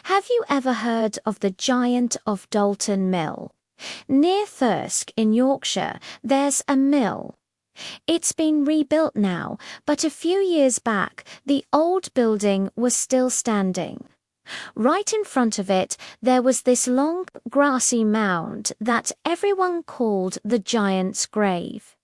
Have you ever heard of the Giant of Dalton Mill? Near Thirsk in Yorkshire, there's a mill. It's been rebuilt now, but a few years back, the old building was still standing. Right in front of it, there was this long, grassy mound that everyone called the Giant's Grave.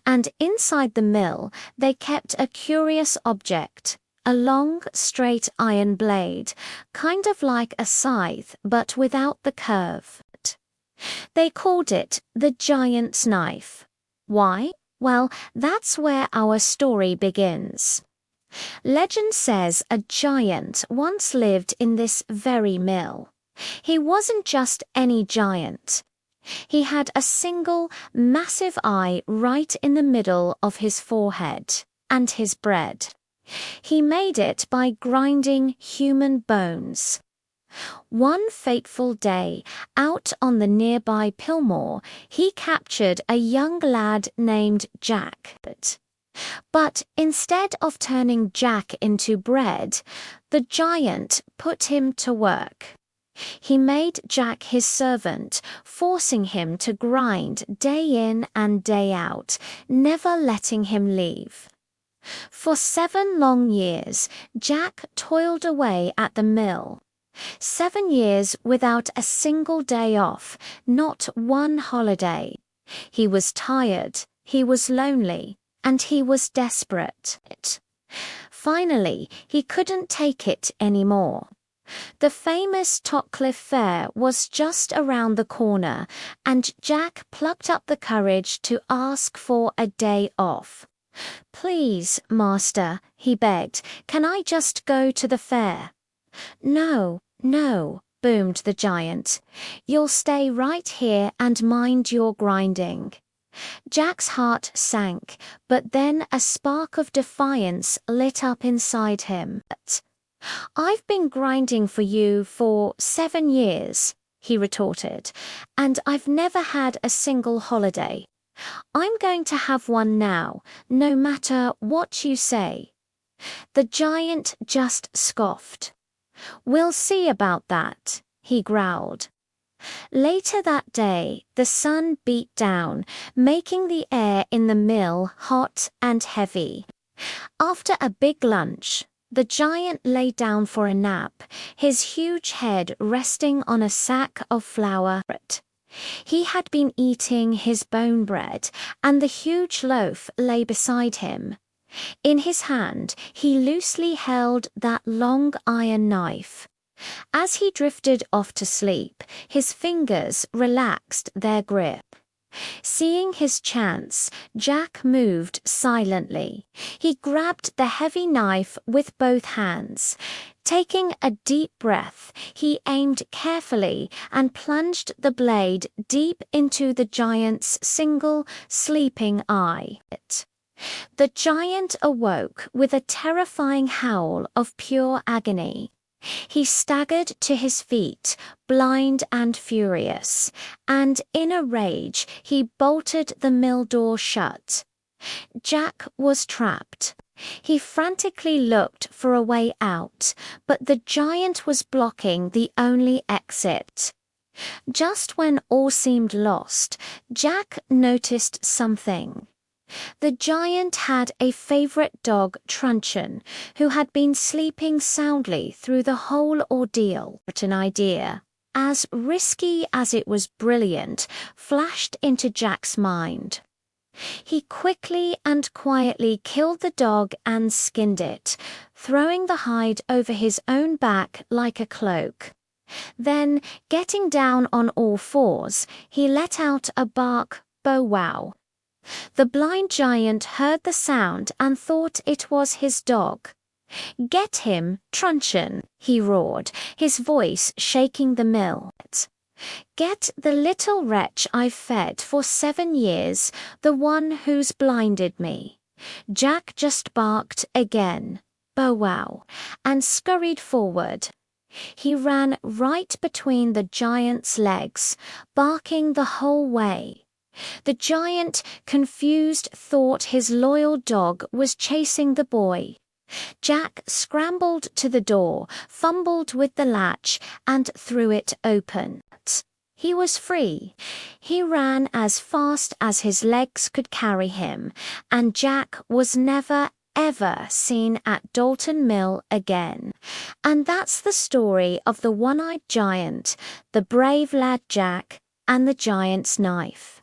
And inside the mill, they kept a curious object, a long, straight iron blade, kind of like a scythe, but without the curve. They called it the Giant's Knife. Why? Well, that's where our story begins. Legend says a giant once lived in this very mill. He wasn't just any giant. He had a single, massive eye right in the middle of his forehead, and his bread. He made it by grinding human bones. One fateful day, out on the nearby Pillmore, he captured a young lad named Jack. But instead of turning Jack into bread, the giant put him to work. He made Jack his servant, forcing him to grind day in and day out, never letting him leave. For 7 long years, Jack toiled away at the mill. 7 years without a single day off, not one holiday. He was tired, he was lonely, and he was desperate. Finally, he couldn't take it anymore. The famous Totcliffe Fair was just around the corner, and Jack plucked up the courage to ask for a day off. "Please, master," he begged, "can I just go to the fair?" "No, no," boomed the giant. "You'll stay right here and mind your grinding." Jack's heart sank, but then a spark of defiance lit up inside him. "I've been grinding for you for 7 years," he retorted, "and I've never had a single holiday. I'm going to have one now, no matter what you say." The giant just scoffed. "We'll see about that," he growled. Later that day, the sun beat down, making the air in the mill hot and heavy. After a big lunch, the giant lay down for a nap, his huge head resting on a sack of flour. He had been eating his bone bread, and the huge loaf lay beside him. In his hand, he loosely held that long iron knife. As he drifted off to sleep, his fingers relaxed their grip. Seeing his chance, Jack moved silently. He grabbed the heavy knife with both hands. Taking a deep breath, he aimed carefully and plunged the blade deep into the giant's single, sleeping eye. The giant awoke with a terrifying howl of pure agony. He staggered to his feet, blind and furious, and in a rage he bolted the mill door shut. Jack was trapped. He frantically looked for a way out, but the giant was blocking the only exit. Just when all seemed lost, Jack noticed something. The giant had a favorite dog, Truncheon, who had been sleeping soundly through the whole ordeal. An idea, as risky as it was brilliant, flashed into Jack's mind. He quickly and quietly killed the dog and skinned it, throwing the hide over his own back like a cloak. Then, getting down on all fours, he let out a bark, "bow-wow." The blind giant heard the sound and thought it was his dog. "Get him, Truncheon," he roared, his voice shaking the mill. "Get the little wretch I've fed for 7 years, the one who's blinded me." Jack just barked again, "bow-wow," and scurried forward. He ran right between the giant's legs, barking the whole way. The giant, confused, thought his loyal dog was chasing the boy. Jack scrambled to the door, fumbled with the latch, and threw it open. He was free. He ran as fast as his legs could carry him, and Jack was never, ever seen at Dalton Mill again. And that's the story of the one-eyed giant, the brave lad Jack, and the giant's knife.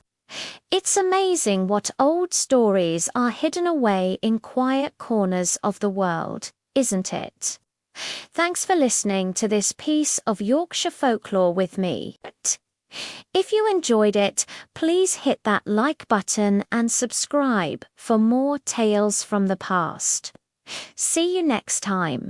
It's amazing what old stories are hidden away in quiet corners of the world, isn't it? Thanks for listening to this piece of Yorkshire folklore with me. If you enjoyed it, please hit that like button and subscribe for more tales from the past. See you next time.